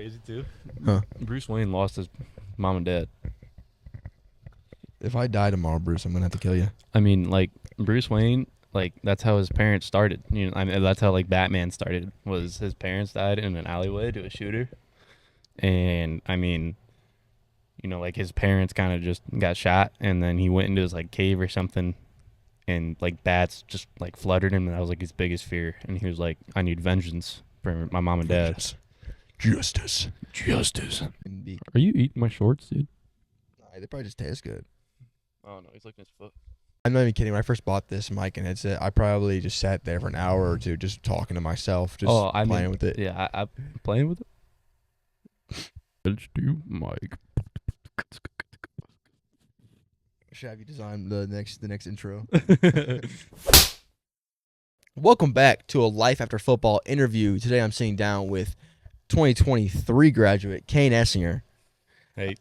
crazy too? Huh. Bruce Wayne lost his mom and dad. If I die tomorrow, Bruce, I'm gonna have to kill you. I mean, like Bruce Wayne, like that's how his parents started. You know, I mean, that's how like Batman started. Was his parents died in an alleyway to a shooter, and I mean, you know, like his parents kind of just got shot, and then he went into his like cave or something, and like bats just like fluttered him, and that was like his biggest fear. And he was like, I need vengeance for my mom and dad. Justice. Are you eating my shorts, dude? They probably just taste good. Oh no, he's licking his foot. I'm not even kidding. When I first bought this mic and headset, I probably just sat there for an hour or two just talking to myself, just playing with it. Yeah, I'm playing with it. Let's do Mike. Should have you design the next intro. Welcome back to a Life After Football interview. Today I'm sitting down with 2023 graduate Cayne Essinger. Hey.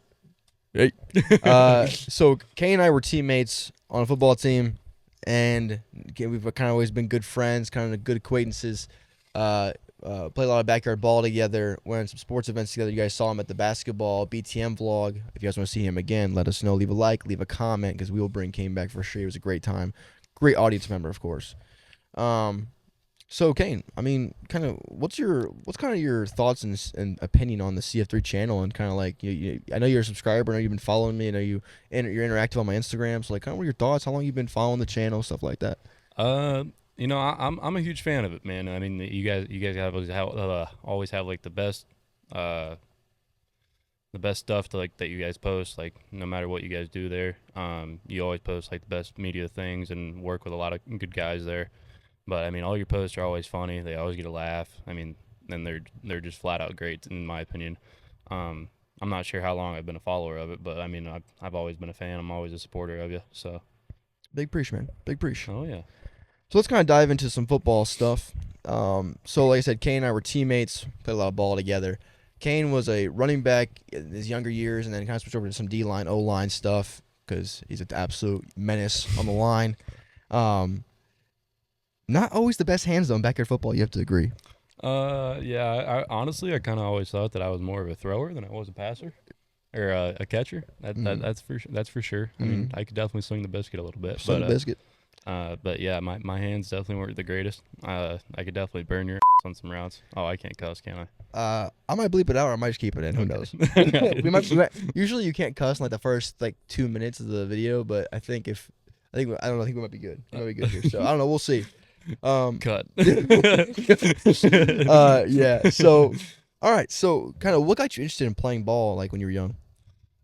So Cayne and I were teammates on a football team, and we've kind of always been good friends, kind of good acquaintances. Played a lot of backyard ball together, went some sports events together. You guys saw him at the basketball BTM vlog. If you guys want to see him again, let us know. Leave a like, leave a comment, because we will bring Cayne back for sure. It was a great time. Great audience member, of course. So Cayne, I mean, kind of, what's kind of your thoughts and opinion on the CF3 channel, and kind of like, I know you're a subscriber, I know you've been following me, I know you're interactive on my Instagram, so like, kind of what are your thoughts? How long you've been following the channel, stuff like that? You know, I'm a huge fan of it, man. I mean, you guys always have like the best stuff to like that you guys post, like no matter what you guys do there. You always post like the best media things and work with a lot of good guys there. But I mean, all your posts are always funny. They always get a laugh. I mean, and they're just flat out great in my opinion. I'm not sure how long I've been a follower of it, but I mean, I've always been a fan. I'm always a supporter of you. So Big preach, man. Big preach. oh yeah. So let's kind of dive into some football stuff. So like I said, Cayne and I were teammates, played a lot of ball together. Cayne was a running back in his younger years, and then kind of switched over to some D-line, O-line stuff, because he's an absolute menace on the line. Not always the best hands, though, in backyard football, you have to agree. Yeah. I honestly, I kind of always thought that I was more of a thrower than I was a passer or a catcher. That's for sure. I mean, I could definitely swing the biscuit a little bit. Swing the biscuit. But yeah, my hands definitely weren't the greatest. I could definitely burn your on some routes. Oh, I can't cuss, can I might bleep it out, or I might just keep it in. Who knows? we might. Usually, you can't cuss in like the first 2 minutes of the video, but I think I don't know. I think we might be good. We might be good here. So I don't know. We'll see. Cut. Yeah. So, all right. So, kind of, what got you interested in playing ball, like when you were young?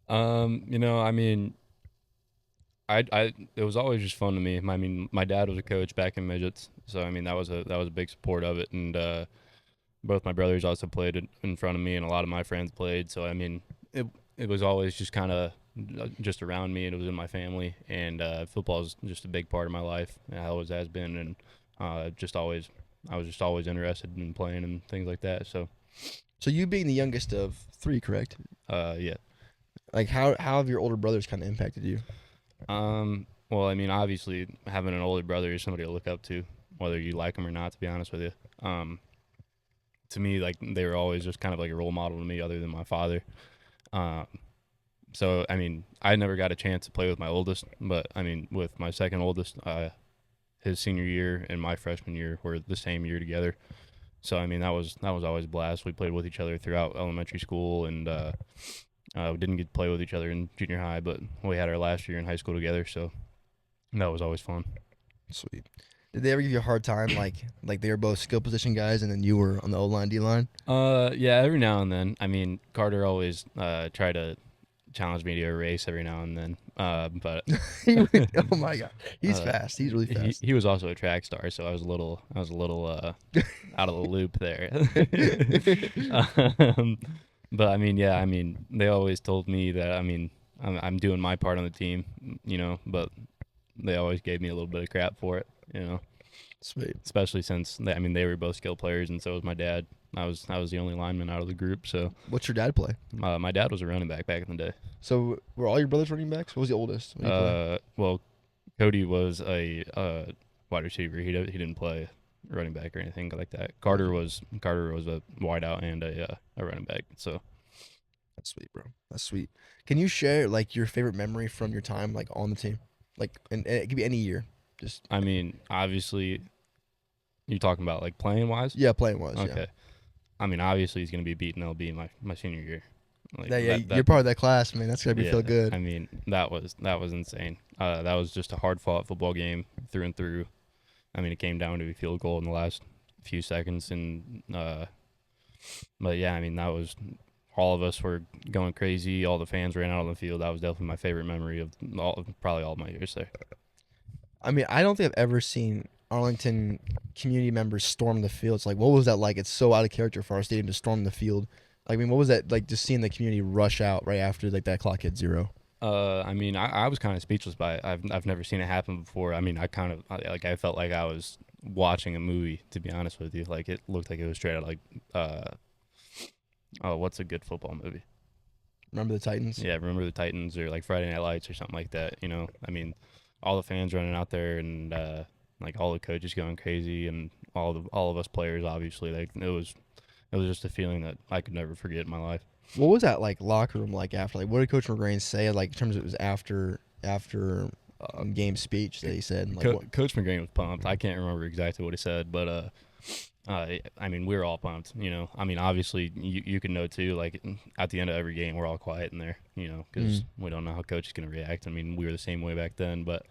You know, I mean, it was always just fun to me. I mean, my dad was a coach back in midgets, so I mean that was a big support of it, and both my brothers also played in front of me, and a lot of my friends played. So I mean, it was always just kind of just around me, and it was in my family, and football is just a big part of my life. It always has been, and I was just always interested in playing and things like that. So you being the youngest of three, correct? Yeah. Like how have your older brothers kind of impacted you? Well, I mean, obviously having an older brother is somebody to look up to, whether you like him or not, to be honest with you. To me, like, they were always just kind of like a role model to me other than my father. So, I mean, I never got a chance to play with my oldest, but I mean, with my second oldest, his senior year and my freshman year were the same year together. So, I mean, that was always a blast. We played with each other throughout elementary school, and we didn't get to play with each other in junior high, but we had our last year in high school together, so that was always fun. Sweet. Did they ever give you a hard time, like they were both skill position guys, and then you were on the O-line, D-line? Yeah, every now and then. I mean, Carter always tried to challenge me to a race every now and then, but oh my God, he's fast. He's really fast. He was also a track star, so I was a little out of the loop there. But I mean, yeah, I mean, they always told me that, I mean, I'm doing my part on the team, you know, but they always gave me a little bit of crap for it, you know. Sweet. Especially since they were both skill players, and so was my dad. I was the only lineman out of the group. So what's your dad play? My dad was a running back in the day. So were all your brothers running backs? What was the oldest? Well, Cody was a wide receiver. He didn't play. running back or anything like that. Carter was a wideout and a running back. So That's sweet, bro. That's sweet. Can you share like your favorite memory from your time like on the team? Like, and it could be any year. Just I mean, obviously, you're talking about like playing wise. yeah, playing was yeah. Okay. I mean, obviously, he's gonna be beating LB my senior year. Like Yeah, you're part of that class, man. That's gonna be feel good. I mean, that was insane. That was just a hard fought football game through and through. I mean, it came down to a field goal in the last few seconds, and but yeah, I mean, that was all of us were going crazy. All the fans ran out on the field. That was definitely my favorite memory of probably all my years there. I mean, I don't think I've ever seen Arlington community members storm the field. It's like, what was that like? It's so out of character for our stadium to storm the field. Like, I mean, what was that like? Just seeing the community rush out right after like that clock hit 0. I mean, I was kind of speechless by it. I've never seen it happen before. I mean, I felt like I was watching a movie. To be honest with you, like it looked like it was straight out like oh, what's a good football movie? Remember the Titans? Yeah, Remember the Titans or like Friday Night Lights or something like that. You know, I mean, all the fans running out there and like all the coaches going crazy and all of us players obviously. Like it was just a feeling that I could never forget in my life. What was that like locker room like after? Like, what did Coach McGrain say? Like, in terms of it was after game speech that he said. Like, Coach McGrain was pumped. I can't remember exactly what he said, but I mean, we were all pumped. You know, I mean, obviously, you can know too. Like at the end of every game, we're all quiet in there. You know, because we don't know how Coach is going to react. I mean, we were the same way back then, but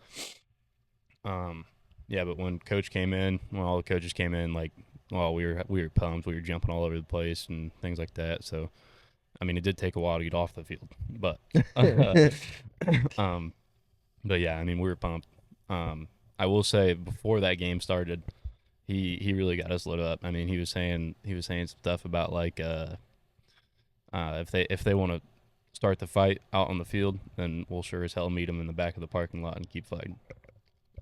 yeah. But when Coach came in, when all the coaches came in, like, well, we were pumped. We were jumping all over the place and things like that. So, I mean, it did take a while to get off the field, but but yeah, I mean, we were pumped. I will say before that game started, he really got us lit up. I mean, he was saying some stuff about like if they want to start the fight out on the field, then we'll sure as hell meet them in the back of the parking lot and keep fighting.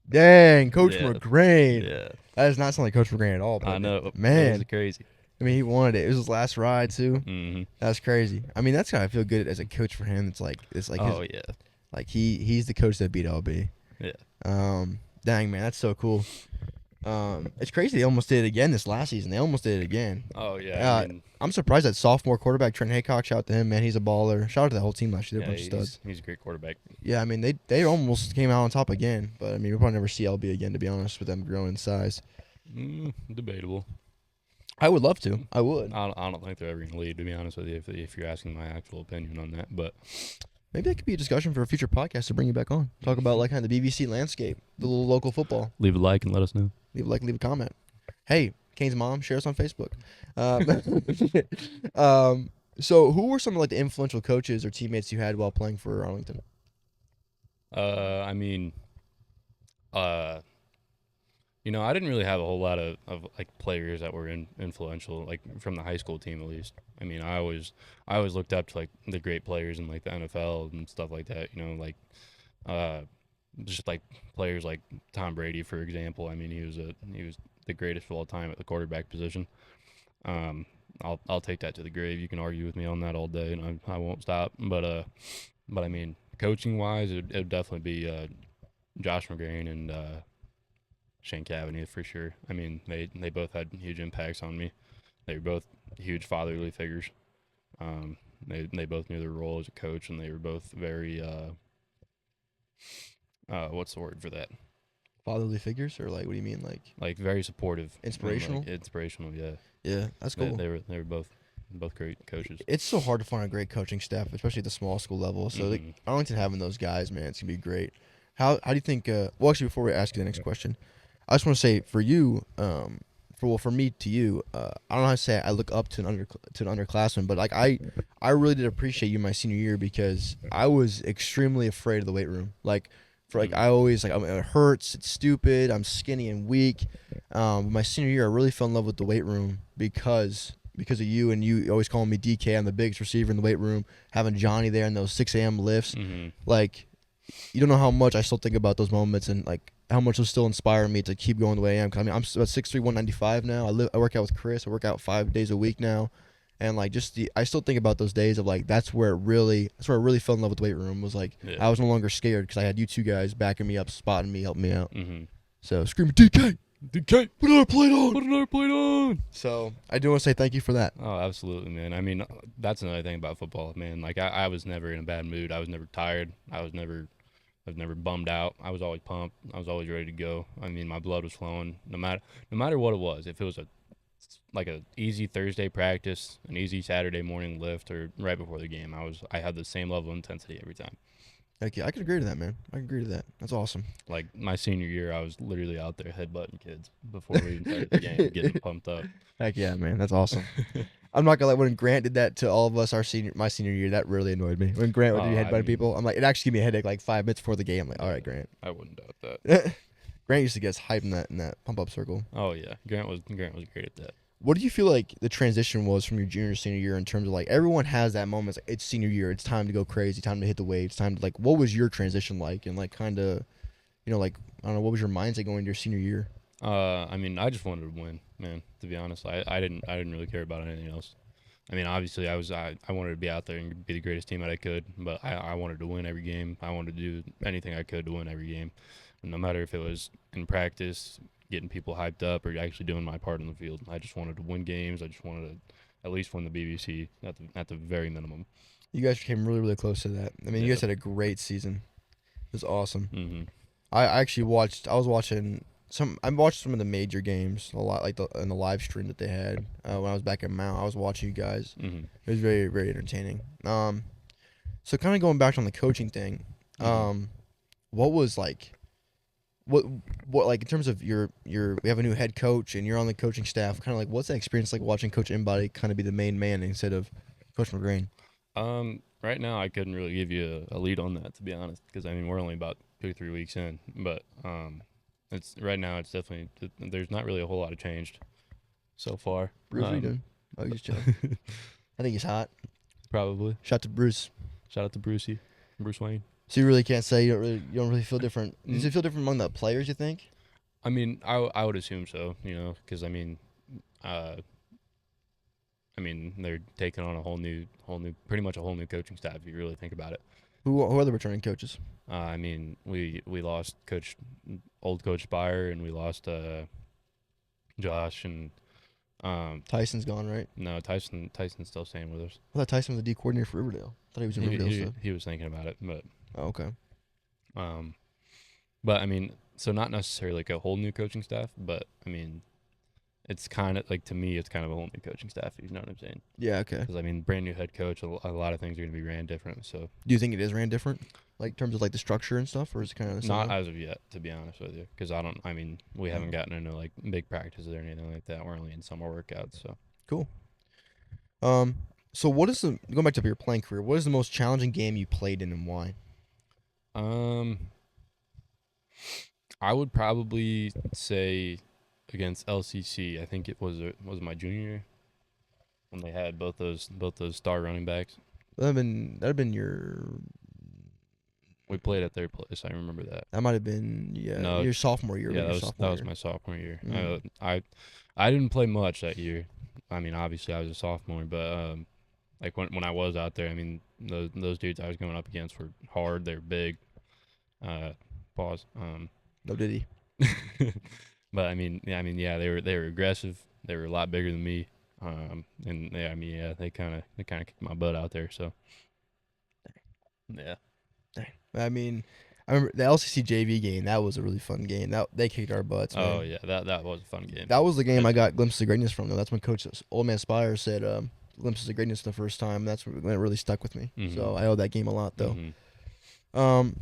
dang, Coach Yeah. McGrain. Yeah, That does not sound like Coach McGrain at all. But I know, man. it was crazy. I mean, he wanted it. It was his last ride too. Mm-hmm. That's crazy. I mean, that's gotta feel good as a coach for him. It's like Oh yeah, like he's the coach that beat LB. yeah. Dang man, that's so cool. It's crazy they almost did it again this last season. They almost did it again. Oh yeah. I mean, I'm surprised that sophomore quarterback Trent Haycock. Shout out to him, man. He's a baller. Shout out to the whole team last year. They're a bunch of studs. he's a great quarterback. Yeah, I mean they almost came out on top again, but I mean we'll probably never see LB again to be honest with them growing in size. Debatable. I would love to. I would. I don't think they're ever going to lead, to be honest with you, if you're asking my actual opinion on that. But Maybe that could be a discussion for a future podcast to bring you back on. Talk about like kind of the BVC landscape, the little local football. leave a like and let us know. Leave a like, leave a comment. Hey, Cayne's mom, share us on Facebook. So who were some of like the influential coaches or teammates you had while playing for Arlington? I mean, I didn't really have a whole lot of like players that were influential, like from the high school team at least. I mean, I always looked up to like the great players in like the NFL and stuff like that. You know, like just like players like Tom Brady, for example. I mean, he was the greatest of all time at the quarterback position. I'll take that to the grave. You can argue with me on that all day, and I won't stop. But I mean, coaching wise, it'd definitely be Josh McGrain and Shane Cavaney for sure. I mean, they both had huge impacts on me. They were both huge fatherly figures. They both knew their role as a coach, and they were both very what's the word for that? Fatherly figures, or like what do you mean, Like very supportive, inspirational? Inspirational, yeah. Yeah, that's cool. They were both great coaches. It's so hard to find a great coaching staff, especially at the small school level. So like, Arlington having those guys, man, it's gonna be great. How do you think? Well, actually, before we ask you the next question, I just want to say for you, for me to you, I don't know how to say it, I look up to an underclassman, but like I really did appreciate you my senior year because I was extremely afraid of the weight room. Like for like I always like it hurts, it's stupid, I'm skinny and weak. My senior year, I really fell in love with the weight room because of you, and you always calling me DK. I'm the biggest receiver in the weight room. Having Johnny there in those 6 a.m. lifts, like you don't know how much I still think about those moments and like how much will still inspire me to keep going the way I am. 'Cause I mean, I'm about 6'3", 195 now. I work out with Chris. I work out 5 days a week now, and like I still think about those days of like that's where I really fell in love with the weight room. Was like I was no longer scared because I had you two guys backing me up, spotting me, helping me out. So screaming DK. DK, Put another plate on. put another plate on. So I do want to say thank you for that. Oh, absolutely, man. I mean, that's another thing about football, man. Like I was never in a bad mood. I was never tired. I was never bummed out. I was always pumped. I was always ready to go. I mean, my blood was flowing no matter what it was. If it was a easy Thursday practice, an easy Saturday morning lift, or right before the game, I had the same level of intensity every time. Heck yeah, I can agree to that, man. I can agree to that. That's awesome. Like my senior year, I was literally out there headbutting kids before we even started the game, getting pumped up. Heck yeah, man. That's awesome. I'm not gonna lie. When Grant did that to all of us, my senior year, that really annoyed me. When Grant would do I headbutt mean, people, I'm like, it actually gave me a headache like 5 minutes before the game. I'm like, all right, Grant. I wouldn't doubt that. Grant used to get us hyped in that pump up circle. Oh yeah, Grant was great at that. What do you feel like the transition was from your junior to senior year in terms of like everyone has that moment? It's, like, it's senior year. It's time to go crazy. Time to hit the waves. Time to like. What was your transition like? And like kind of, like I don't know. What was your mindset going into your senior year? I mean, I just wanted to win, man. To be honest, I didn't really care about anything else. I mean, obviously, I wanted to be out there and be the greatest team that I could, but I wanted to win every game. I wanted to do anything I could to win every game, no matter if it was in practice, getting people hyped up, or actually doing my part in the field. I just wanted to win games. I just wanted to at least win the BBC at the very minimum. You guys came really really close to that. I mean, you Yeah. guys had a great season. It was awesome. Mm-hmm. I actually watched. I was watching some. I watched some of the major games a lot, like in the live stream that they had when I was back at Mount. I was watching you guys. Mm-hmm. It was very very entertaining. So kind of going back on the coaching thing. What was like, what like in terms of we have a new head coach and you're on the coaching staff. Kind of like what's that experience like watching Coach Embody kind of be the main man instead of Coach McGrain? Right now, I couldn't really give you a lead on that, to be honest, because I mean we're only about 2 or 3 weeks in. But it's right now. It's definitely there's not really a whole lot of changed so far. Bruce, what are you doing? Oh, he's chilling. I think he's hot. Probably. Shout to Bruce. Shout out to Bruce Wayne. So you really can't say you don't really feel different. Does it feel different among the players? You think? I mean, I would assume so, because I mean they're taking on a whole new, pretty much a whole new coaching staff if you really think about it. Who are the returning coaches? I mean, we lost old Coach Byer, and we lost Josh, and Tyson's gone, right? no, Tyson's still staying with us. I thought Tyson was the D coordinator for Riverdale. I thought he was in Riverdale. So. He was thinking about it, but Oh, okay. but I mean, so not necessarily like a whole new coaching staff, but I mean, it's kind of like, to me, it's kind of a whole new coaching staff. You know what I'm saying? Yeah. Okay. Because I mean, brand new head coach, a lot of things are going to be ran different. So Do you think it is ran different, like in terms of like the structure and stuff, or is it kind of not as of yet, to be honest with you, because I mean, we haven't gotten into like big practices or anything like that. We're only in summer workouts, so. cool? So what is going back to your playing career? What is the most challenging game you played in and why? I would probably say against LCC. I think it was my junior year when they had both those star running backs. That'd have been your. We played at their place. I remember that. That might have been No, your sophomore year. Yeah, your that sophomore was year. my sophomore year. Mhm. I didn't play much that year. I mean, obviously I was a sophomore, but like when I was out there, I mean, those dudes I was going up against were hard. They're big. Pause. No did he? But I mean, yeah, they were aggressive. They were a lot bigger than me. And yeah, I mean, yeah, they kind of kicked my butt out there. So yeah. I mean, I remember the LCC JV game. That was a really fun game. That they kicked our butts. Man. Oh yeah, that was a fun game. That was the game I got glimpses of greatness from. Though that's when Coach Old Man Spire said glimpses of greatness the first time. That's when it really stuck with me. Mhm. So I owe that game a lot, though. Mhm.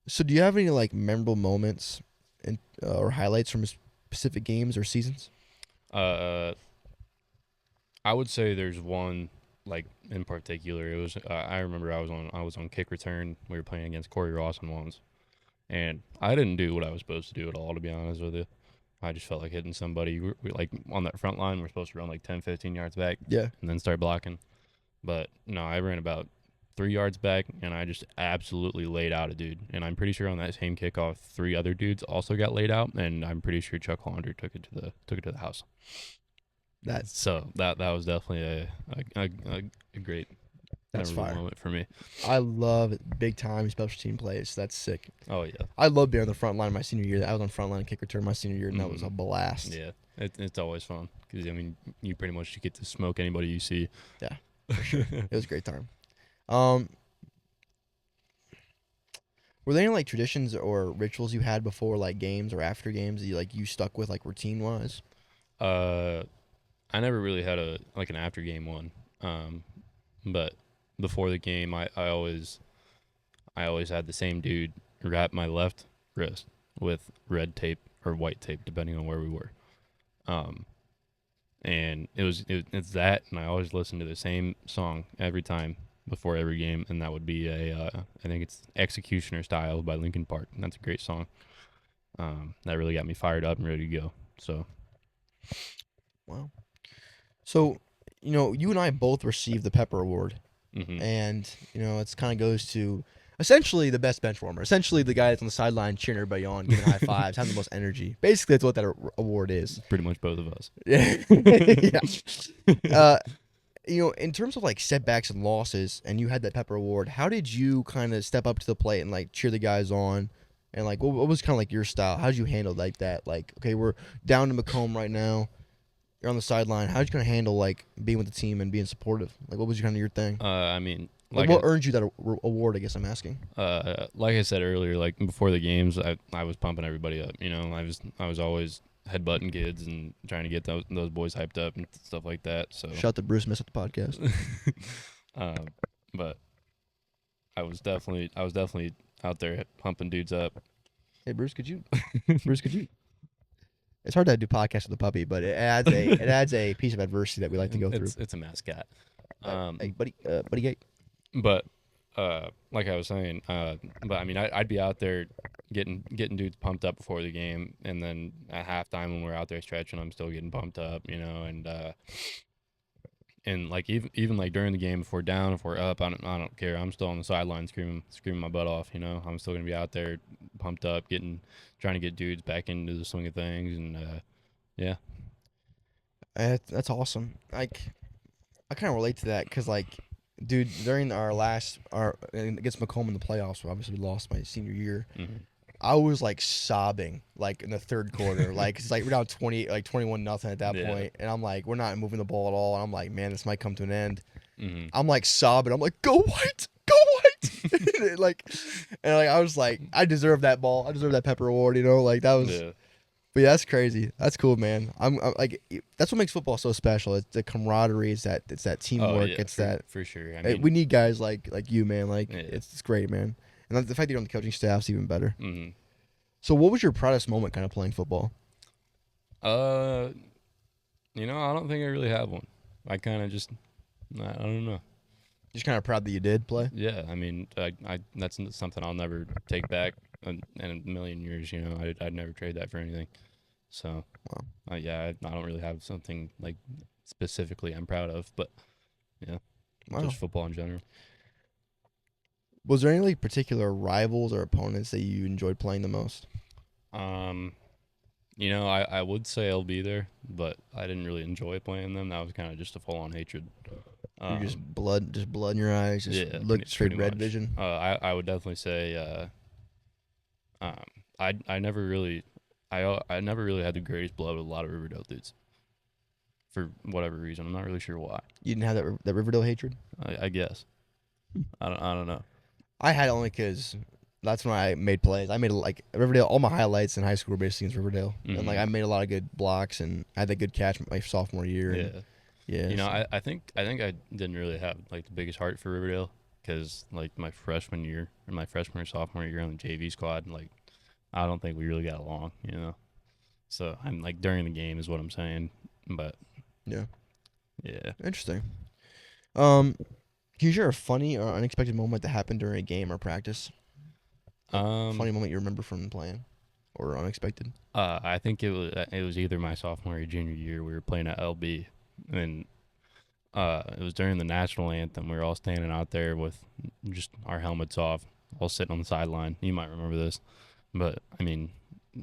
So do you have any like memorable moments and or highlights from specific games or seasons? I would say there's one like in particular. It was I remember I was on kick return. We were playing against Corey Rawson once, and I didn't do what I was supposed to do at all, to be honest with you. I just felt like hitting somebody. We like on that front line, we're supposed to run like 10, 15 yards back Yeah. and then start blocking. But no, I ran about 3 yards back, and I just absolutely laid out a dude. And I'm pretty sure on that same kickoff, 3 other dudes also got laid out, and I'm pretty sure Chuck Hollander took it to the house. That's So that was definitely a great That's memorable fire. moment for me. I love big time special team plays. That's sick. Oh yeah. I love being on the front line my senior year. I was on front line kick return my senior year, and that was a Mm, blast. yeah. It's always fun because I mean you pretty much get to smoke anybody you see. Yeah, for sure. It was a great time. Um, were there any like traditions or rituals you had before like games or after games that you stuck with like routine wise? uh, I never really had an after game one. But before the game, I always had the same dude wrap my left wrist with red tape or white tape, depending on where we were. Um, and it's that, and I always listen to the same song every time before every game, and that would be I think it's Executioner Style by Linkin Park. And that's a great song. That really got me fired up and ready to go. So, Wow. So, you and I both received the Pepper Award, hmm and it's kind of goes to essentially the best bench warmer, essentially the guy that's on the sideline cheering everybody on, giving high fives, having the most energy. Basically, that's what that award is. pretty much both of us. Yeah. Yeah. Uh, in terms of like setbacks and losses, and you had that Pepper Award, how did you kind of step up to the plate and like cheer the guys on? And like, what was kind of like your style? How did you handle like that? Like, okay, we're down to Macomb right now. You're on the sideline. How did you kind of handle like being with the team and being supportive? Like, what was kind of your thing? I mean, Like, what earned you that award? I guess I'm asking. like I said earlier, like before the games, I was pumping everybody up. You know, I was always headbutting kids and trying to get those boys hyped up and stuff like that. So, Shout to Bruce Miss at the podcast. um, but I was definitely out there pumping dudes up. Hey, Bruce, Bruce, could you? It's hard to do podcasts with a puppy, but it adds a piece of adversity that we like to go through. It's a mascot. Hey, buddy Gate. But like I was saying, but I mean, I'd be out there getting dudes pumped up before the game, and then at halftime when we're out there stretching, I'm still getting pumped up, you know, and like even like during the game, if we're down, if we're up, I don't care. I'm still on the sideline screaming my butt off, you know. I'm still gonna be out there pumped up, trying to get dudes back into the swing of things, and yeah. That's awesome. Like, I kind of relate to that because, like, dude, during our against Macomb in the playoffs, obviously we lost my senior year. Mm-hmm. I was like sobbing, like in the third quarter, like it's like we're down 21-0 at that point, and I'm like, we're not moving the ball at all, and I'm like, man, this might come to an end. Mm-hmm. I'm like sobbing. I'm like, go white, go white, and I was like, I deserve that ball. I deserve that Pepper Award. Like that was. Yeah. But yeah, that's crazy. That's cool, man. I'm like, that's what makes football so special. It's the camaraderie. It's that teamwork. Oh, yeah, it's for, that for sure. I mean, we need guys like you, man. Like yeah. it's great, man. And the fact that you're on the coaching staff's even better. Mm-hmm. So, what was your proudest moment, kind of playing football? I don't think I really have one. I kind of I don't know. Just kind of proud that you did play. Yeah, I mean, I that's something I'll never take back in a million years. You know, I'd never trade that for anything. So, Wow. yeah, I don't really have something like specifically I'm proud of, but yeah, Wow. just football in general. Was there any like particular rivals or opponents that you enjoyed playing the most? I would say I'll be there, but I didn't really enjoy playing them. That was kind of just a full-on hatred. You just blood in your eyes, just Yeah, look straight pretty red much. vision. I would definitely say I never really I never really had the greatest blood with a lot of Riverdale dudes for whatever reason. I'm not really sure why. You didn't have that Riverdale hatred. I guess I don't know. I had it only because that's when I made plays. I made like Riverdale. All my highlights in high school were basically against Riverdale, and like I made a lot of good blocks, and I had that good catch my sophomore year. Yeah, And, yeah. you know, I think I didn't really have like the biggest heart for Riverdale because like my freshman or sophomore year on the JV squad, like I don't think we really got along, you know. So I'm like during the game is what I'm saying, but Yeah. Interesting. Can you share a funny or unexpected moment that happened during a game or practice? Funny moment you remember from playing, or unexpected? I think it was either my sophomore or junior year. We were playing at LB, and it was during the national anthem. We were all standing out there with just our helmets off, all sitting on the sideline. You might remember this, but I mean,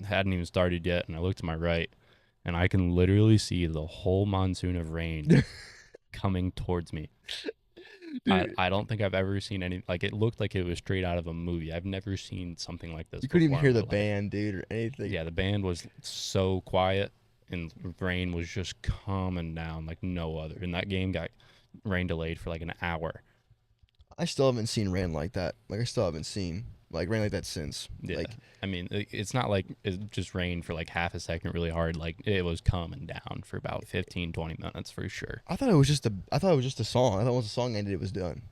hadn't even started yet, and I looked to my right, and I can literally see the whole monsoon of rain coming towards me. Dude, I don't think I've ever seen any like it looked like it was straight out of a movie. I've never seen something like this you couldn't even before in hear my the life. band, dude, or anything. Yeah, the band was so quiet and rain was just coming down like no other. And that game got rain delayed for like an hour. I still haven't seen rain like that. Like I still haven't seen like rain like that since. Yeah. Like I mean, it's not like it just rained for like half a second really hard. Like it was coming down for about 15, 20 minutes for sure. I thought it was just a song. I thought once the song ended, it was done.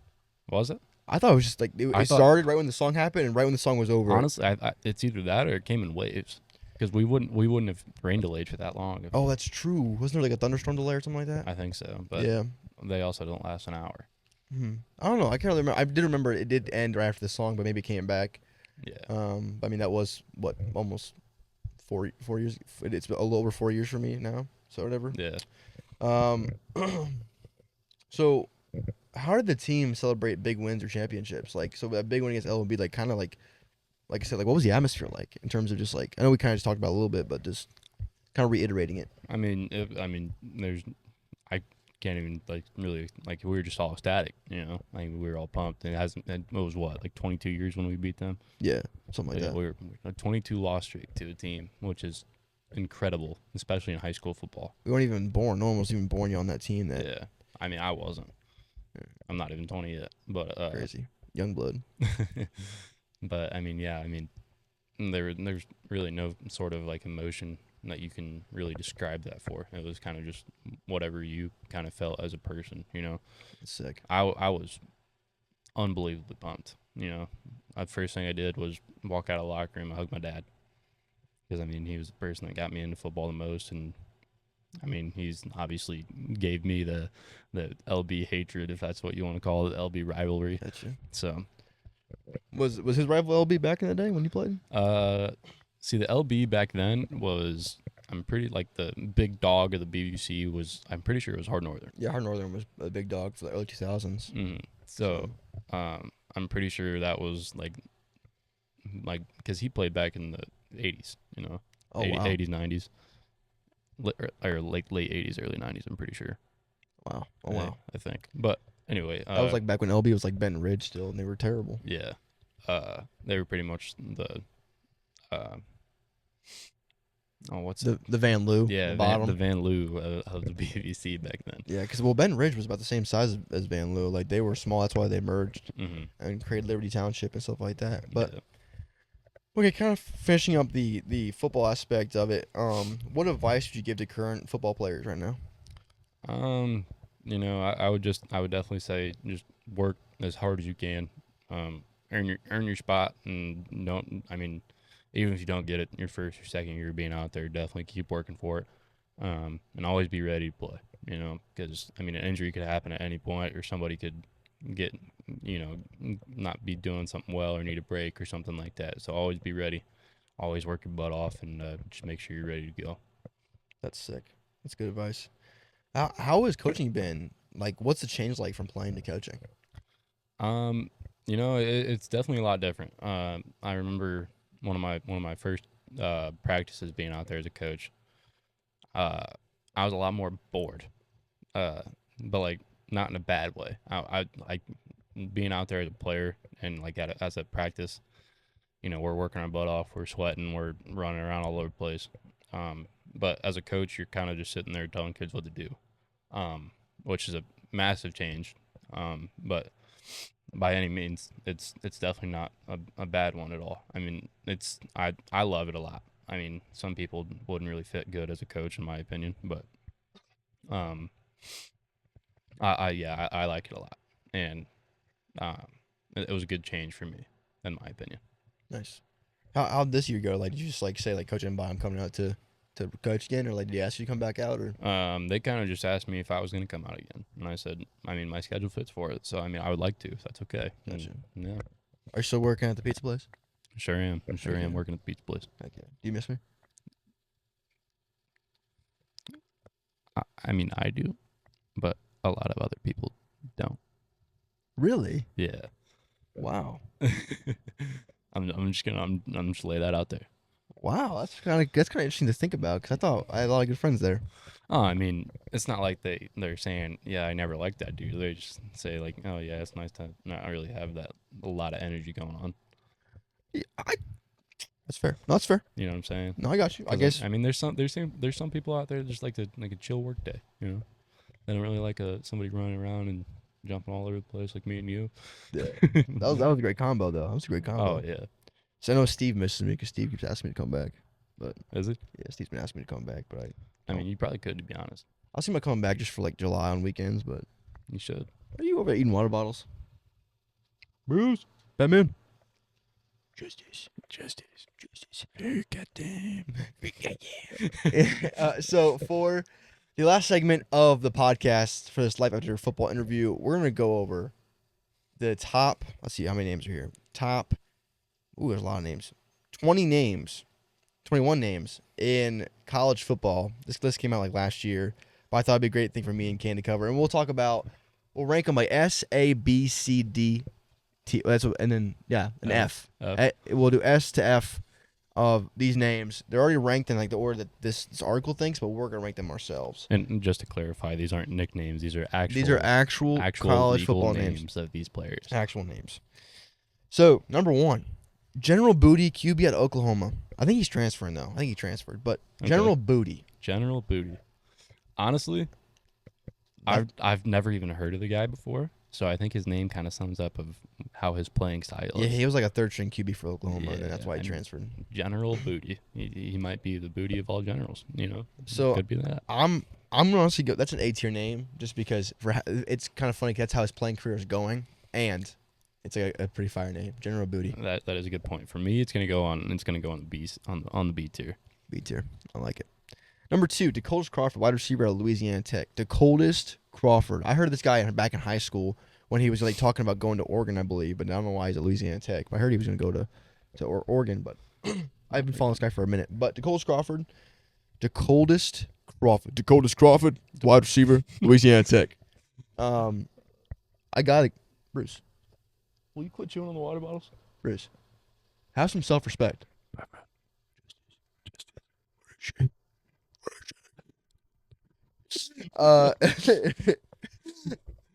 Was it? I thought it was just like I it thought started right when the song happened, and right when the song was over. honestly, it's either that or it came in waves because we wouldn't have rain delayed for that long. Oh, that's true. Wasn't there like a thunderstorm delay or something like that? I think so, but Yeah. they also don't last an hour. I don't know. I can't really remember. I did remember it did end right after the song, but maybe it came back. Yeah. I mean that was what almost 4 years. It's a little over 4 years for me now. So whatever. Yeah. Um, so how did the team celebrate big wins or championships? Like, so that big win against LOB, like, kind of like I said, like, what was the atmosphere like in terms of just like, I know we kind of just talked about it a little bit, but just kind of reiterating it. There's I can't even like really like we were just all ecstatic, you know. Like we were all pumped. And it was what like 22 years when we beat them. Yeah, something like Yeah, that. we were a 22 loss streak to a team, which is incredible, especially in high school football. We weren't even born. No one was even born yet on that team. That Yeah, I mean I wasn't. I'm not even 20 yet, but crazy young blood. but I mean yeah, I mean there's really no sort of like emotion that you can really describe that for. It was kind of just whatever you kind of felt as a person, you know. It's sick. I was unbelievably pumped, you know. The first thing I did was walk out of the locker room and hug my dad because I mean he was the person that got me into football the most, and I mean he's obviously gave me the LB hatred, if that's what you want to call it, LB rivalry. Gotcha. So Was his rival LB back in the day when you played? see the LB back then was I'm pretty like the big dog of the BBC was I'm pretty sure it was Hard Northern. Yeah, Hard Northern was a big dog for the early 2000s. So I'm pretty sure that was like because he played back in the 80s, you know, Oh, wow. 80s 90s, or like late 80s early 90s. I'm pretty sure. Wow. Oh, wow. I think. But anyway, That was like back when LB was like Benton Ridge still, and they were terrible. yeah, they were pretty much the what's it? The Van Loo. Yeah, the Van, bottom. the Van Loo of the BBC back then. Yeah, because well, Benton Ridge was about the same size as Van Loo. Like they were small. That's why they merged and created Liberty Township and stuff like that. But Yeah. okay, kind of finishing up the football aspect of it. What advice would you give to current football players right now? You know, I would definitely say just work as hard as you can. Earn your spot, and don't. I mean, even if you don't get it your first or second year being out there, definitely keep working for it. And always be ready to play. You know, because I mean, an injury could happen at any point, or somebody could get, you know, not be doing something well or need a break or something like that. So always be ready. Always work your butt off, and just make sure you're ready to go. That's sick. That's good advice. How has coaching been? Like, what's the change like from playing to coaching? You know, it's definitely a lot different. I remember one of my first practices being out there as a coach. I was a lot more bored, but like not in a bad way. I like being out there as a player and like as a practice. You know, we're working our butt off, we're sweating, we're running around all over the place. But as a coach, you're kind of just sitting there telling kids what to do, which is a massive change. But by any means, it's definitely not a bad one at all. I mean, I love it a lot. I mean, some people wouldn't really fit good as a coach, in my opinion, but I like it a lot, and it was a good change for me, in my opinion. Nice. How'd this year go? Like, did you just like say like Coach Mbai, I'm coming out to coach again, or like did he ask you to come back out, or? They kind of just asked me if I was going to come out again, and I said, I mean, my schedule fits for it, so I mean, I would like to, if that's okay. Gotcha. And, yeah, Are you still working at the pizza place? sure am. I sure Okay. am working at the pizza place. Okay. Do you miss me? I mean, I do, but a lot of other people don't. Really? Yeah. Wow. I'm just lay that out there. Wow, that's kind of interesting to think about because I thought I had a lot of good friends there. Oh, I mean, it's not like they're saying, yeah, I never liked that dude. They just say like, oh yeah, it's nice to not really have that a lot of energy going on. Yeah, that's fair. No, that's fair. You know what I'm saying? No, I got you. I 'Cause, guess. I mean, there's some people out there that just like to like a chill work day. You know, they don't really like somebody running around and jumping all over the place like me and you. Yeah. That was a great combo though. That was a great combo. Oh yeah, So I know Steve misses me because Steve keeps asking me to come back. But is it? yeah, Steve's been asking me to come back. But I mean, you probably could, to be honest. I'll see him coming back just for like July on weekends. But You should. are you over there eating water bottles? Bruce, Batman. justice. Goddamn. So for the last segment of the podcast for this Life After Football interview, we're gonna go over the top. Let's see how many names are here. Top. Ooh, there's a lot of names. 20 names, 21 names in college football. This list came out like last year, but I thought it'd be a great thing for me and Cayne to cover. And we'll rank them by S, A, B, C, D, T. And then an F. We'll do S to F of these names. They're already ranked in like the order that this article thinks, but we're gonna rank them ourselves. And just to clarify, these aren't nicknames. These are Actual college legal football names of these players. Actual names. So number 1, General Booty, QB at Oklahoma. I think he's transferring though. I think he transferred, but Okay. General Booty. General Booty. Honestly, I've never even heard of the guy before, so I think his name kind of sums up of how his playing style Yeah, is. he was like a third string QB for Oklahoma, and that's why he I mean, transferred. General Booty. He might be the booty of all generals. You know, So could be that. I'm gonna honestly go. That's an A tier name, just because it's kind of funny. 'Cause that's how his playing career is going, and it's like a pretty fire name, General Booty. That is a good point. For me, it's gonna go on. It's gonna go on the B on the B tier. B tier. I like it. Number 2, Dakotas Crawford, wide receiver at Louisiana Tech. Dakotas Crawford. I heard of this guy back in high school when he was like talking about going to Oregon, I believe, but I don't know why he's at Louisiana Tech. But I heard he was going to go to Oregon, but I've been following this guy for a minute. But Dakotas Crawford, wide receiver, Louisiana Tech. I got it, Bruce. Will you quit chewing on the water bottles? Bruce, have some self-respect.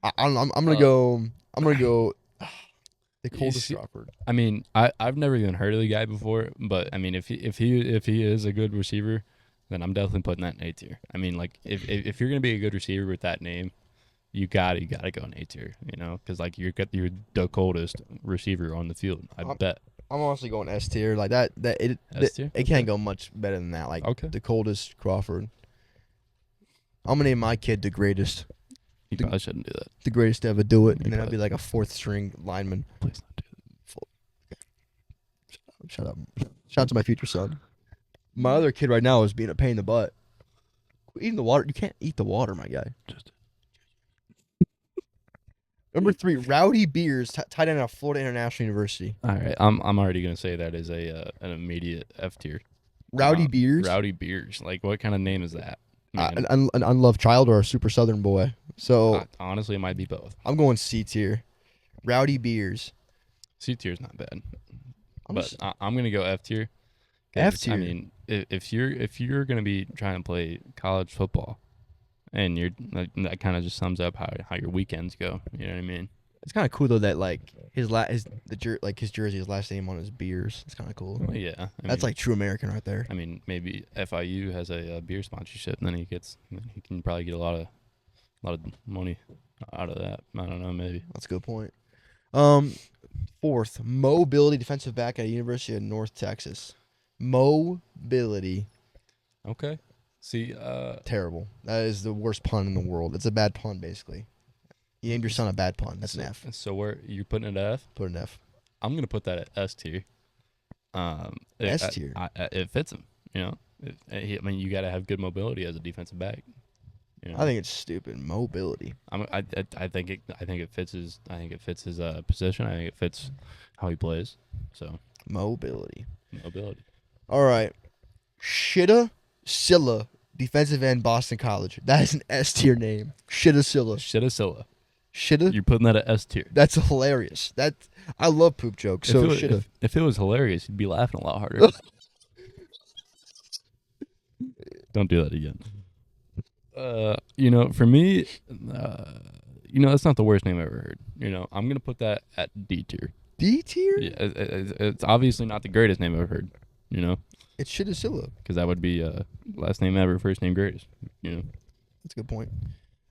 I'm gonna go. I'm gonna go. Dakotas see- Crawford. I mean, I've never even heard of the guy before, but I mean, if he is a good receiver, then I'm definitely putting that in A tier. I mean, like if you're gonna be a good receiver with that name, you gotta go in A tier. You know, because like you're the coldest receiver on the field. I bet. I'm honestly going S tier. Like that. S tier? It can't go much better than that. Like Okay. Dakotas Crawford. I'm gonna name my kid the greatest. You probably shouldn't do that. The greatest to ever do it, You and then I'll probably- be like a fourth string lineman. Please not do Shut up. Shout out to my future son. My other kid right now is being a pain in the butt. Quit eating the water. You can't eat the water, my guy. Just Number 3, Rowdy Beers, tight end at Florida International University. all right. I'm already gonna say that is an immediate F tier. Rowdy Beers, Rowdy Beers. Like, what kind of name is that? Man, an unloved child or a super southern boy. So honestly, it might be both. I'm going C tier. Rowdy Beers. C tier is not bad, I'm but just- I'm gonna go F tier. 'Cause, F tier? I mean, if you're gonna be trying to play college football, and you're that kind of just sums up how your weekends go. You know what I mean? It's kind of cool though that like his jersey, his last name on his beers. It's kind of cool. Well, yeah, That's like true American right there. I mean, maybe FIU has a beer sponsorship, and then he can probably get a lot of money out of that. I don't know, maybe. That's a good point. Fourth, mobility defensive back at University of North Texas. Mobility. Okay. See, Terrible. That is the worst pun in the world. It's a bad pun, basically. You named your son a bad pun. That's an F. So where you're putting it at F? Put an F. I'm gonna put that at S tier. S tier. It fits him. You know, I mean, you got to have good mobility as a defensive back. You know? I think it's stupid. Mobility. I think it fits his position. I think it fits how he plays. So Mobility. mobility. All right. Shitta Silla, defensive end, Boston College. That is an S tier name. Shitta Silla. Shittasilla. Shitta. You're putting that at S tier. That's hilarious. I love poop jokes. So shitta. If it was hilarious, you'd be laughing a lot harder. Don't do that again. For me, that's not the worst name I've ever heard. I'm gonna put that at D tier. D tier? Yeah, it's obviously not the greatest name I've ever heard. It's Shittasilla. Because that would be last name ever, first name greatest. That's a good point.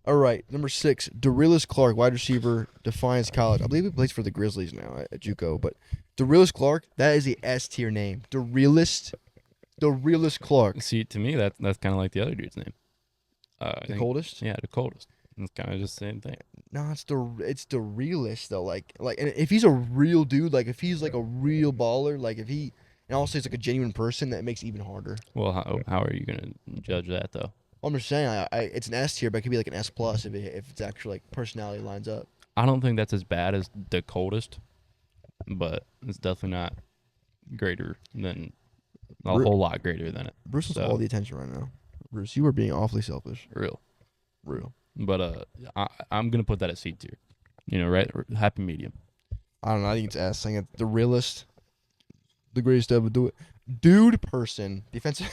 All right, number 6, Dorilus Clark, wide receiver, Defiance College. I believe he plays for the Grizzlies now at JUCO, but Dorilus Clark, that is a S tier name. Dorilus Clark. See, to me, that's kind of like the other dude's name. The coldest? Yeah, the coldest. It's kind of just the same thing. No, it's the realist though. Like, and if he's a real dude, like if he's like a real baller, like if he, and also he's like a genuine person, that makes it even harder. Well, how are you gonna judge that though? I'm just saying, it's an S tier, but it could be like an S plus if it's actually like personality lines up. I don't think that's as bad as the coldest, but it's definitely not greater than a whole lot greater than it. Bruce has all the attention right now. Bruce, you are being awfully selfish. Real. But I'm gonna put that at C tier. Right? Happy medium. I don't know. I think it's S. I think it's the realist, the greatest to ever do it. Dude, person, defensive.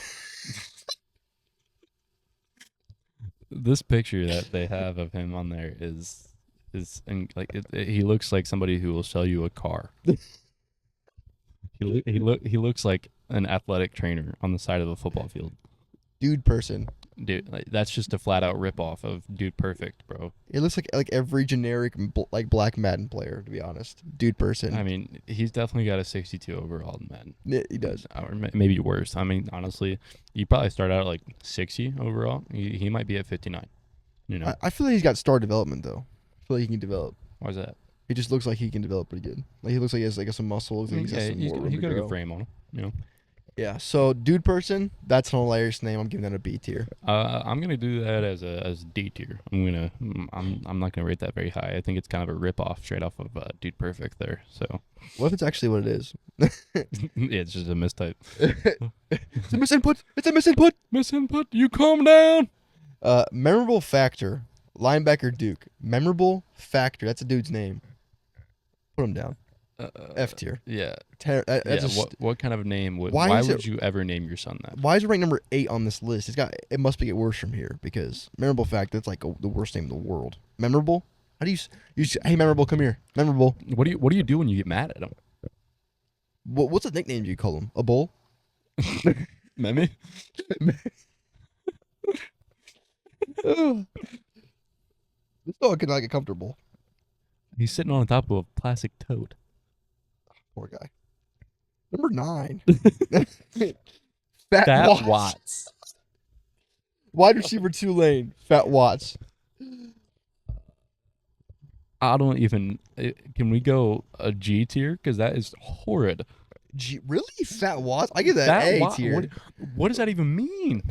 This picture that they have of him on there is he looks like somebody who will sell you a car. He looks like an athletic trainer on the side of a football field. Dude, person. Dude, that's just a flat out ripoff of Dude Perfect, bro. It looks like every generic black Madden player, to be honest. Dude, person. I mean, he's definitely got a 62 overall in Madden. Yeah, he does. Or maybe worse. I mean, honestly, you probably start out at like 60 overall. He might be at 59. I feel like he's got star development though. I feel like he can develop. Why is that? He just looks like he can develop pretty good. Like he looks like he has like some muscle. He's got a good frame on him. Yeah. So, dude, person, that's an hilarious name. I'm giving that a B tier. I'm gonna do that as D tier. I'm not gonna rate that very high. I think it's kind of a rip off straight off of Dude Perfect there. So what if it's actually what it is? Yeah, it's just a mistype. It's a misinput. It's a misinput. Misinput. You calm down. Memorable factor, linebacker Duke. Memorable factor. That's a dude's name. Put him down. F tier. Yeah. What kind of name would? Why would you ever name your son that? Why is it ranked number 8 on this list? It must get worse from here because memorable fact. That's like the worst name in the world. Memorable. How do you? Hey, memorable, come here. Memorable. What do you do when you get mad at him? What's the nickname you call him? A bull? Meme? This dog cannot get comfortable. He's sitting on top of a plastic toad. Poor guy. Number 9. Fat Watts. Wide receiver Tulane. Fat Watts. I don't even. Can we go a G tier? Because that is horrid. Really? Fat Watts? I give that A tier. What does that even mean?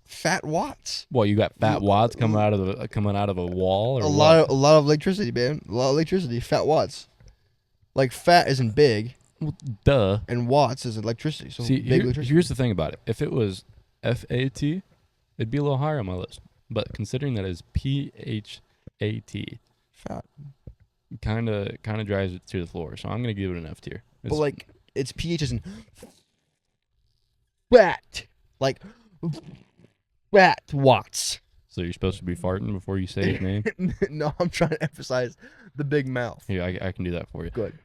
Fat Watts. Well, you got Fat Watts coming out of a wall, or a lot of electricity, man. A lot of electricity. Fat Watts. Like fat isn't big. Well, duh. And watts is electricity. So see, here's the thing about it. If it was FAT, it'd be a little higher on my list. But considering that it's PHAT, fat, kind of drives it to the floor. So I'm gonna give it an F tier. But like it's PH isn't fat, like fat Watts. So you're supposed to be farting before you say his name? No, I'm trying to emphasize the big mouth. Here, I can do that for you. Good.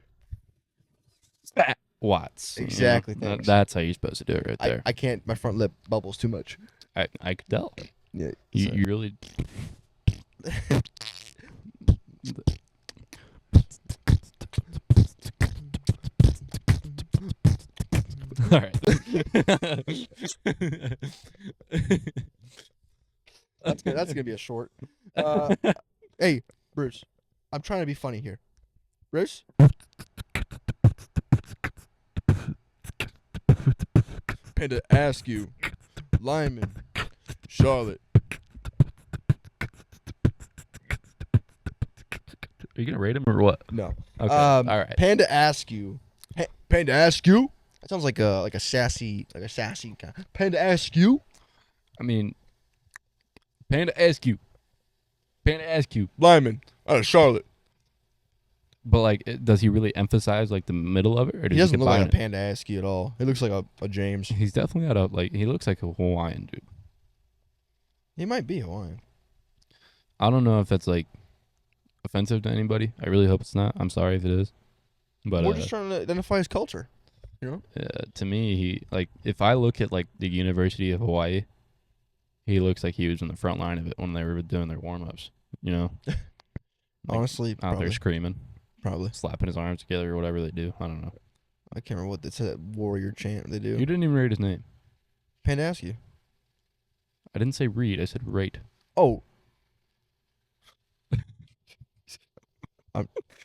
Fat Watts. Exactly. That's how you're supposed to do it right there. I can't. My front lip bubbles too much. I could tell. Yeah. You really. All right. That's gonna be a short. Hey, Bruce, I'm trying to be funny here. Bruce. Panda ask you, Lyman, Charlotte. Are you gonna rate him or what? No. Okay. All right. Panda ask you. Panda ask you. That sounds like a sassy kind. Panda ask you. I mean, Panda ask you. Panda ask you. Lyman out of Charlotte. But like, does he really emphasize like the middle of it, or does he doesn't look like a Panda Asky at all? He looks like a James. He's definitely got he looks like a Hawaiian dude. He might be Hawaiian. I don't know if that's like offensive to anybody. I really hope it's not. I'm sorry if it is. But We're just trying to identify his culture. You know? to me, he like if I look at like the University of Hawaii, he looks like he was in the front line of it when they were doing their warm ups. You know, like Honestly, out probably. there screaming, Probably. slapping his arms together or whatever they do. I don't know. I can't remember what it's that warrior chant they do. You didn't even read his name. Panda ask you. I didn't say read. I said rate. Oh.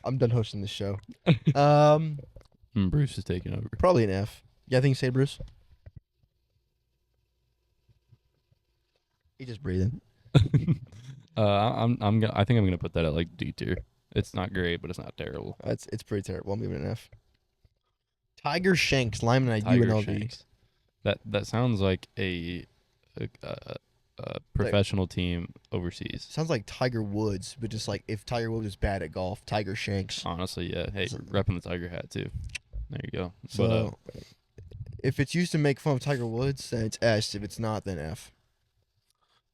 I'm done hosting this show. Bruce is taking over. Probably an F. Yeah, I think you say Bruce. He's just breathing. I think I'm gonna put that at like D tier. It's not great, but it's not terrible. It's pretty terrible. I'm giving it an F. Tiger Shanks, lineman at Tiger UNLV. Shanks. That sounds like a professional team overseas. Sounds like Tiger Woods, but just like if Tiger Woods was bad at golf, Tiger Shanks. Honestly, yeah. Hey, So- repping the Tiger hat too. There you go. So if it's used to make fun of Tiger Woods, then it's S. If it's not, then F.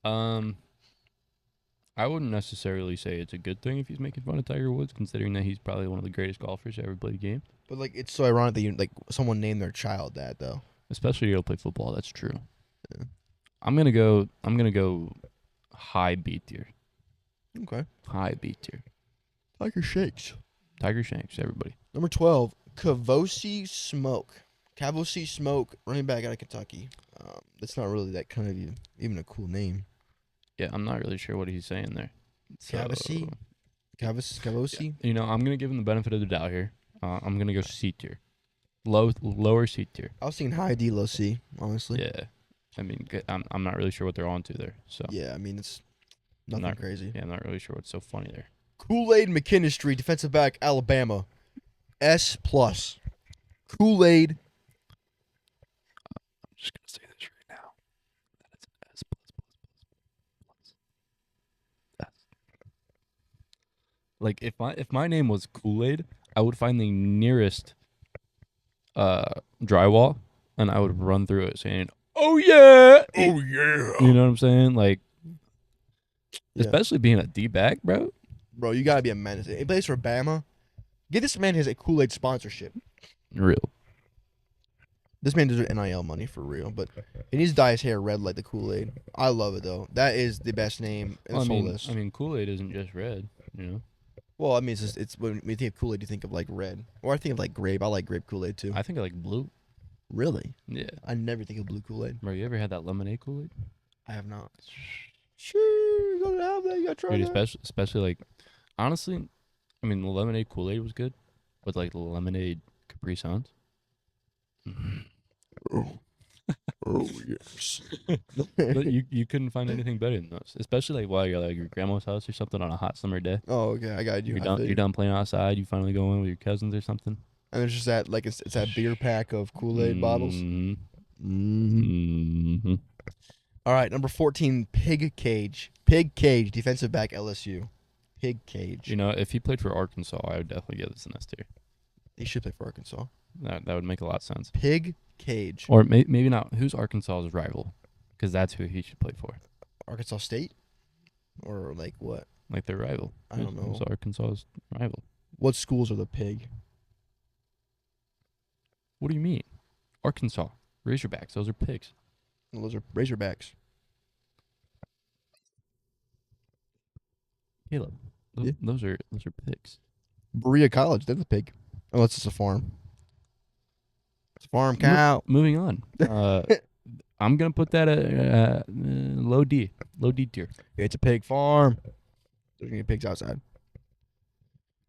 I wouldn't necessarily say it's a good thing if he's making fun of Tiger Woods, considering that he's probably one of the greatest golfers to ever play the game. But like it's so ironic that like someone named their child that though. Especially to play football. That's true. Yeah. I'm gonna go high B tier. Okay. High B tier. Tiger Shanks. Tiger Shanks, everybody. Number 12, Kavosi Smoke. Kavosi Smoke, running back out of Kentucky. That's not really that kind of even a cool name. Yeah, I'm not really sure what he's saying there. Kavosi? Kavosi? You know, I'm gonna give him the benefit of the doubt here. I'm gonna go C tier, lower C tier. I was thinking high D, low C, honestly. Yeah, I mean, I'm not really sure what they're on to there. So Yeah, I mean, it's nothing Not- crazy. yeah, I'm not really sure what's so funny there. Kool-Aid McKinstry, defensive back, Alabama. S+. Kool-Aid. I'm just gonna say this right now. That is an S plus. S. Like if my name was Kool-Aid, I would find the nearest drywall and I would run through it saying, "Oh yeah, Oh, yeah. You know what I'm saying? Like, Yeah. especially being a D-back, bro. Bro, you got to be a menace. He plays for Bama. Get this man his Kool-Aid sponsorship. Real. This man deserves NIL money for real, but he needs to dye his hair red like the Kool-Aid. I love it though. That is the best name in Well, this whole list. I mean, Kool-Aid isn't just red, you know. Well, I mean, it's when you think of Kool-Aid, you think of like red, or I think of like grape. I like grape Kool-Aid too. I think I like blue. Really? Yeah. I never think of blue Kool-Aid. Bro, you ever had that lemonade Kool-Aid? I have not. Sure, you gotta have that. You gotta try Dude, that. especially like, honestly, I mean, the lemonade Kool-Aid was good, but like the lemonade Capri Suns. Oh yes. But you couldn't find anything better than those, especially like while you're like your grandma's house or something on a hot summer day. Oh, okay. I got you. You're I done. feel You're you. done playing outside. You finally go in with your cousins or something. And it's just that like it's that beer pack of Kool-Aid bottles. Mhm. Mm-hmm. Mhm. All right, number 14, Pig Cage. Pig Cage, defensive back, LSU. Pig Cage. You know, if he played for Arkansas, I would definitely give this an S tier. He should play for Arkansas. That would make a lot of sense. Pig Cage. Or maybe not. Who's Arkansas's rival? Because that's who he should play for. Arkansas State? Or like what? Like their rival. I don't know. Who's Arkansas's rival? What schools are the pig? What do you mean? Arkansas. Razorbacks. Those are pigs. Well, those are Razorbacks. Caleb. Yeah. Those are pigs. Berea College, they're the pig. Unless it's a farm. It's a farm cow. Moving on. I'm gonna put that at low D tier. It's a pig farm. There's gonna be pigs outside.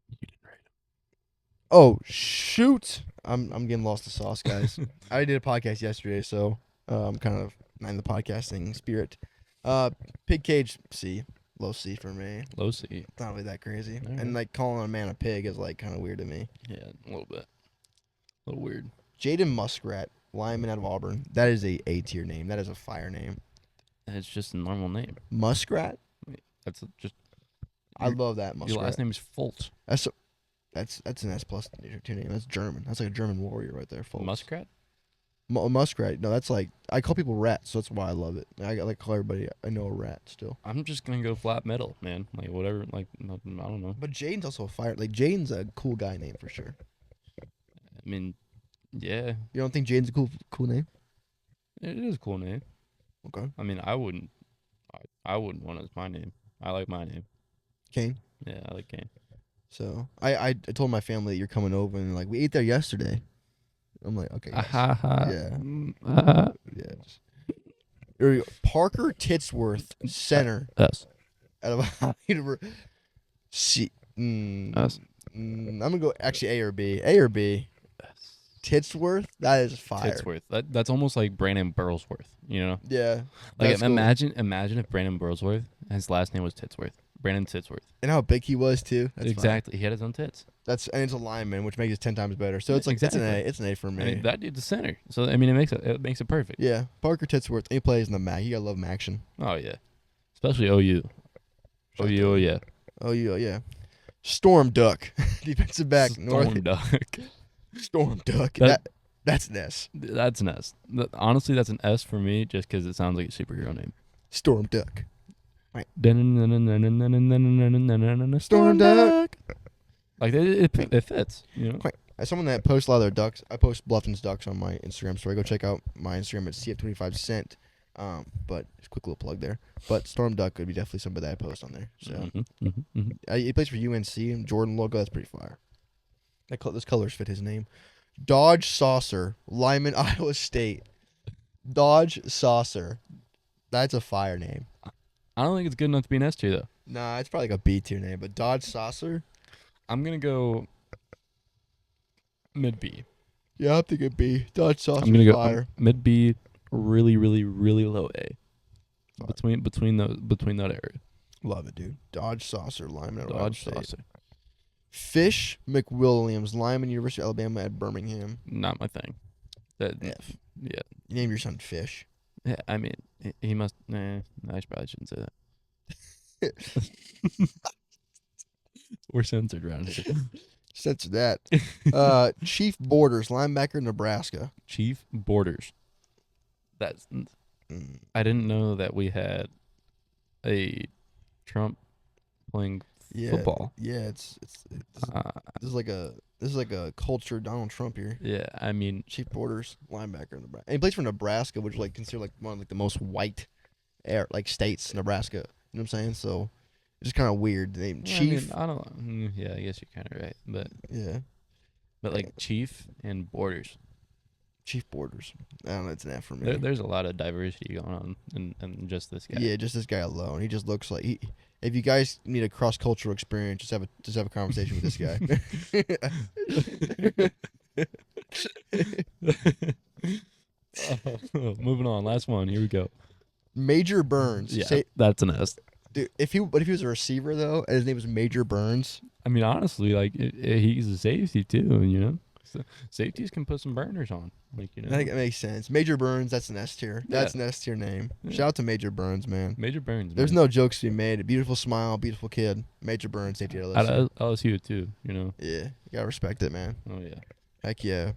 You didn't write it. Oh shoot! I'm getting lost to sauce, guys. I did a podcast yesterday, so I'm kind of not in the podcasting spirit. Pig Cage C, low C for me. Low C. It's not really that crazy. All right. And like calling a man a pig is like kind of weird to me. Yeah, a little bit. A little weird. Jaden Muskrat, lineman out of Auburn. That is a tier name. That is a fire name. And it's just a normal name. Muskrat. That's just. I love that Muskrat. Your last name is Foltz. That's an S plus tier name. That's German. That's like a German warrior right there. Folks. Muskrat. Muskrat. No, that's like I call people rats, so that's why I love it. I like call everybody I know a rat still. I'm just gonna go flat metal, man. Like whatever. Like nothing, I don't know. But Jaden's also a fire. Like Jaden's a cool guy name for sure. I mean, yeah, You don't think Jaden's a cool name? it is a cool name. Okay. I mean, I wouldn't want it as my name. I like my name. Cayne. Yeah, I like Cayne. So I told my family that you're coming over and like we ate there yesterday. I'm like, okay, guys. Yeah. Yeah. Here we go. Parker Titsworth, center. Yes. Out of C. Yes. I'm gonna go actually A or B. A or B. Titsworth. That is fire. Titsworth. That's almost like Brandon Burlsworth. You know. Yeah. Like that's cool. imagine if Brandon Burlsworth, his last name was Titsworth. Brandon Titsworth. And how big he was too. That's Exactly. He had his own tits. and it's a lineman, which makes it 10 times better. So it's like Exactly. it's an A for me. I mean, that dude's a center. So I mean, it makes it perfect. Yeah, Parker Titsworth. He plays in the MAC. You gotta love action. Oh yeah. Especially OU. OU. Oh yeah. Oh yeah. Storm Duck, defensive back. Storm Duck. Storm Duck. That's an S. That's an S. Honestly, that's an S for me, just because it sounds like a superhero name. Storm Duck. Storm Duck. Like it fits, you know. As someone that posts a lot of their ducks, I post Bluffton's ducks on my Instagram story. Go check out my Instagram at CF25cent. But just a quick little plug there. But Storm Duck would be definitely somebody that I post on there. So he plays for UNC and Jordan logo. That's pretty fire. Those colors fit his name. Dodge Saucer, lineman, Iowa State. Dodge Saucer. That's a fire name. I don't think it's good enough to be an S tier though. Nah, it's probably like a B tier name, but Dodge Saucer. I'm gonna go mid B. Yeah, I'm thinking B. Dodge Saucer. I'm gonna go fire. mid B, really low A. Fire. Between that area. Love it, dude. Dodge Saucer, lineman at Iowa Dodge State. Saucer. Fish McWilliams, lineman, University of Alabama at Birmingham. Not my thing. Yeah. You name your son Fish. Yeah. I mean, he must. Nah, I probably shouldn't say that. We're censored around here. Censor that. Chief Borders, linebacker, Nebraska. Chief Borders. That's. I didn't know that we had a Trump playing football. Yeah, this is like a culture Donald Trump here. Yeah, I mean, Chief Borders, linebacker, Nebraska. And he plays for Nebraska, which is like considered like one of like the most white states, Nebraska. You know what I'm saying? So it's just kind of weird. The name Chief. I don't. Yeah, I guess you're kind of right, but yeah, but like Chief and Borders. Chief Borders. I don't know. It's an F for me. There's a lot of diversity going on in just this guy. Yeah, just this guy alone. He just looks like he. If you guys need a cross cultural experience, just have a conversation with this guy. Moving on, last one. Here we go. Major Burns. Yeah, that's an S. Dude, if he was a receiver though, and his name was Major Burns. I mean, honestly, like he's a safety too, you know. So safeties can put some burners on, like you know. That makes sense. Major Burns, that's an S tier. That's Yeah. an S tier name. Yeah. Shout out to Major Burns, man. Major Burns. There's man. no jokes to be made. A beautiful smile, beautiful kid. Major Burns, safety at At LSU. LSU too, you know. Yeah, you gotta respect it, man. Oh yeah. Heck yeah.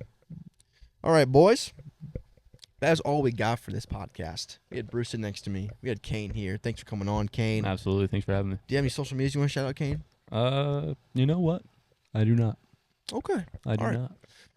All right, boys. That's all we got for this podcast. We had Bruce sitting next to me. We had Cayne here. Thanks for coming on, Cayne. Absolutely. Thanks for having me. Do you have any social medias you want to shout out, Cayne? You know what? I do not. Okay. I do All right.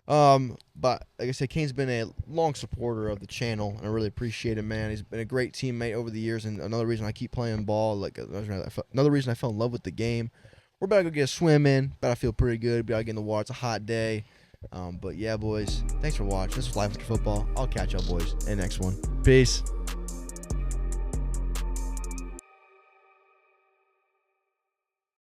not. But like I said, Cayne's been a long supporter of the channel, and I really appreciate him, man. He's been a great teammate over the years, and another reason I keep playing ball, like another reason I fell in love with the game. We're about to go get a swim in, but I feel pretty good. Be out to get in the water. It's a hot day. But yeah, boys, thanks for watching. This was Life After Football. I'll catch y'all boys in the next one. Peace.